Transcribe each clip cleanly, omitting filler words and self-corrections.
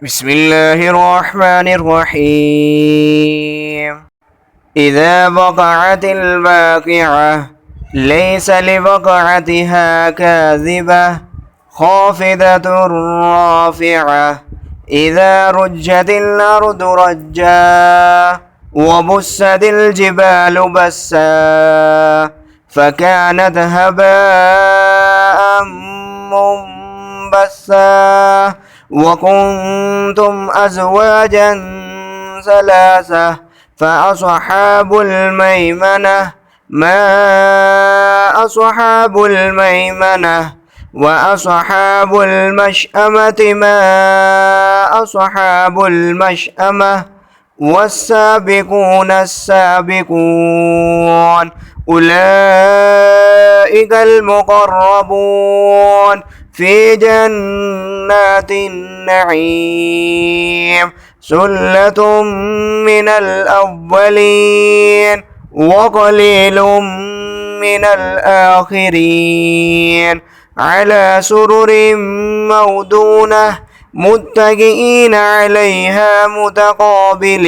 بسم الله الرحمن الرحيم. إذا وقعت الواقعة ليس لوقعتها كاذبة خافضة رافعة. إذا رجت الأرض رجا وبست الجبال بسا فكانت هباء منبثا وكنتم أزواجا ثلاثة فأصحاب الميمنة ما أصحاب الميمنة وأصحاب المشأمة ما أصحاب المشأمة والسابقون السابقون أولئك المقربون في جنات النعيم ثلة من الأولين وقليل من الآخرين على سرر موضونة متكئين عليها متقابلين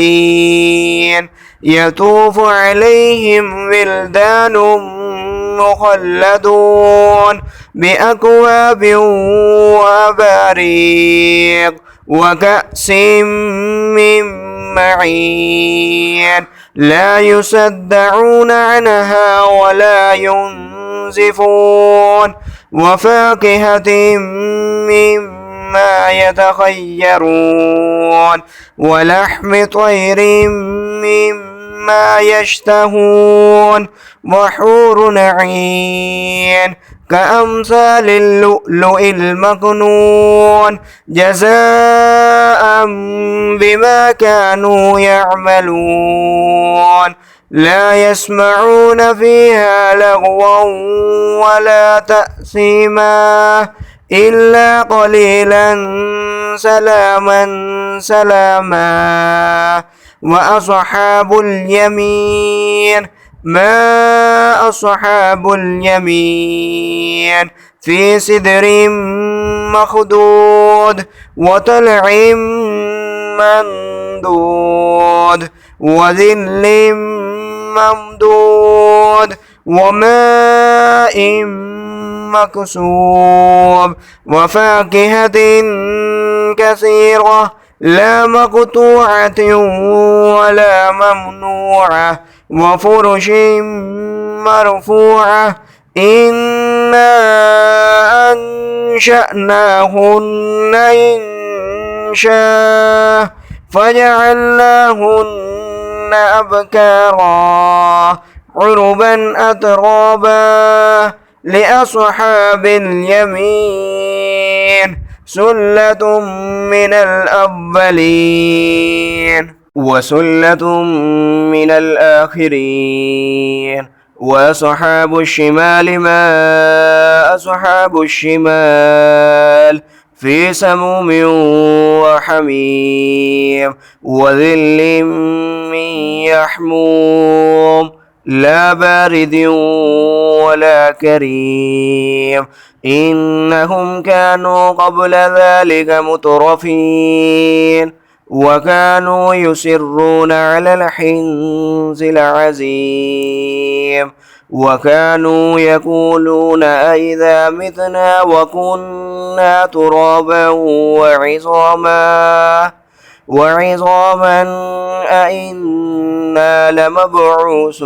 يطوف عليهم ولدان مخلدون بأكواب وأباريق وكأس من معين لا يصدعون عنها ولا ينزفون وفاكهة مما يتخيرون ولحم طير مما يشتهون وحور عين كأمثال اللؤلؤ المكنون جزاء بما كانوا يعملون لا يسمعون فيها لغوا ولا تأثيما إلا قليلا سلاما سلاما. وأصحاب اليمين ما أصحاب اليمين في سدر مخضود وطلع ممدود وظل ممدود وماء مكسوب وفاكهة كثيرة لا مقطوعة ولا ممنوعة وفرش مرفوعة إنا أنشأناهن إنشاء فجعلناهن أبكارا عربا أترابا لأصحاب اليمين سلة من الأولين وسلة من الآخرين. وأصحاب الشمال ما أصحاب الشمال في سموم وحميم وظل من يحموم لا بارد ولا كريم إنهم كانوا قبل ذلك مترفين وكانوا يصرون على الحنث العظيم وكانوا يقولون أئذا متنا وكنا ترابا وعظاما أئنا لمبعوثون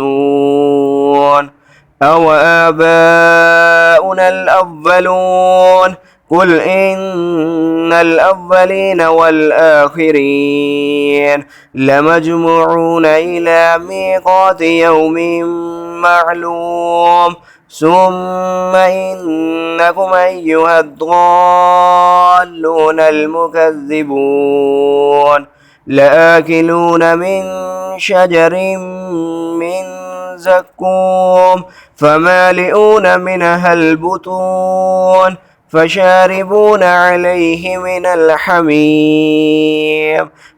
أو آباؤنا الأولون قل إن الأولين والآخرين لمجموعون إلى ميقات يوم معلوم ثم إنكم أيها الضالون المكذبون لآكلون من شجر من زقوم فمالئون منها البطون فشاربون عليه من الحميم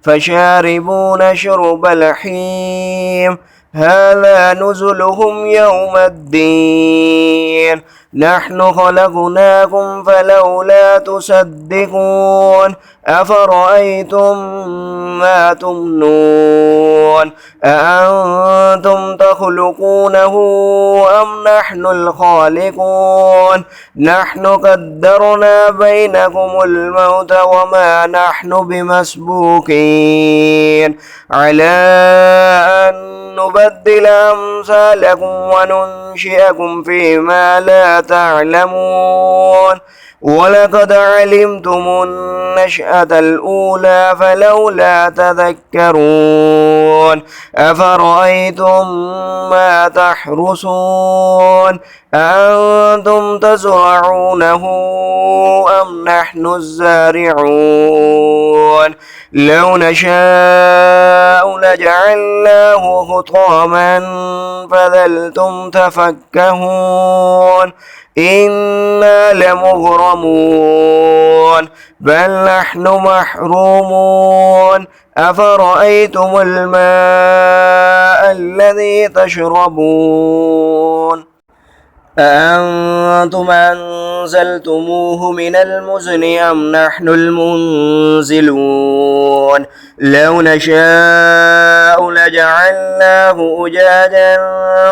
فشاربون شرب الحيم هذا نزلهم يوم الدين نحن خلقناكم فلولا تصدقون أفرأيتم ما تمنون أأنتم تخلقونه أم نحن الخالقون نحن قدرنا بينكم الموت وما نحن بمسبوقين على أن نبدل أمثالكم وننشئكم فيما لا تعلمون ولقد علمتم النشأة الأولى فلولا تذكرون أفرأيتم ما تحرثون أأنتم تزرعونه أم نحن الزارعون لو نشاء لجعلناه حطاما فظلتم تفكهون إنا لمغرمون بل نحن محرومون أفرأيتم الماء الذي تشربون أأنتم أنزلتموه من المزن أم نحن المنزلون لو نشاء لجعلناه أجاجا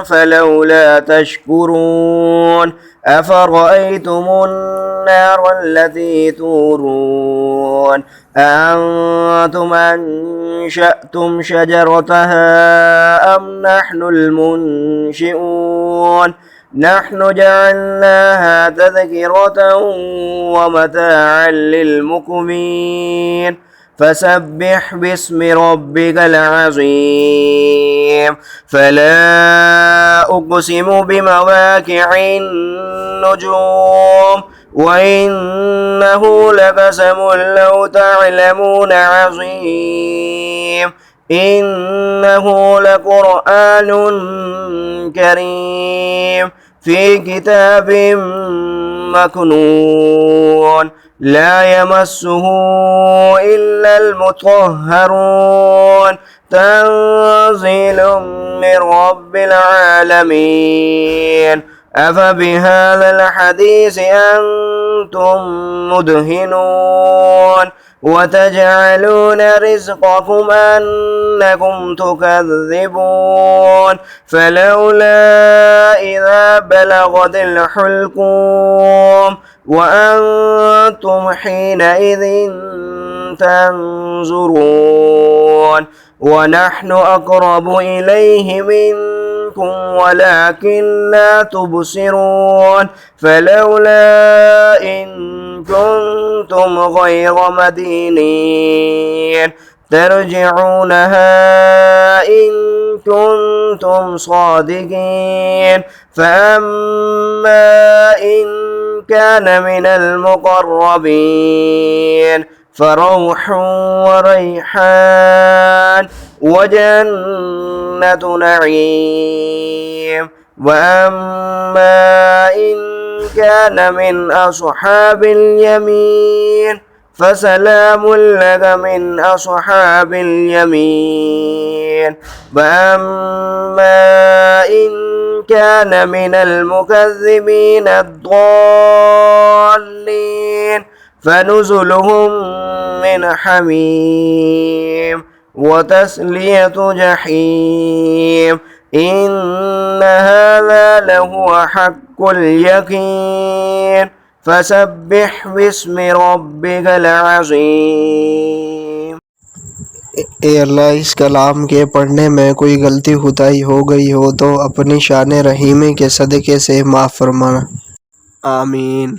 فلولا تشكرون أفرأيتم النار التي تورون أأنتم أنشأتم شجرتها أم نحن المنشئون نحن جعلناها تذكرة ومتاعا للمقوين فسبح باسم ربك العظيم فلا أقسم بمواقع النجوم وإنه لقسم لو تعلمون عظيم إنه لقرآن كريم في كتاب مكنون لا يمسه إلا المطهرون تنزيل من رب العالمين أفبهذا الحديث أنتم مدهنون وتجعلون رزقكم أنكم تكذبون فلولا إذا بلغت الحلقوم وأنتم حينئذ تنظرون ونحن أقرب إليه منكم ولكن لا تبصرون فلولا إن كنتم غير مدينين ترجعونها إن كنتم صادقين فأما إن كان من المقربين فروح وريحان وجنة نعيم وأما إن كان من أصحاب اليمين فسلام لك من أصحاب اليمين وأما إن كان من المكذبين الضالين فنزلهم من حميم وتسلية جحيم إن هذا لهو حق اليقين فسبح باسم ربك العظيम। ए अल्लाह, इस कलाम के पढ़ने में कोई गलती खुदाई हो गई हो तो अपनी शान रहीमे के सदक़े से माफ़ फरमाना। आमीन।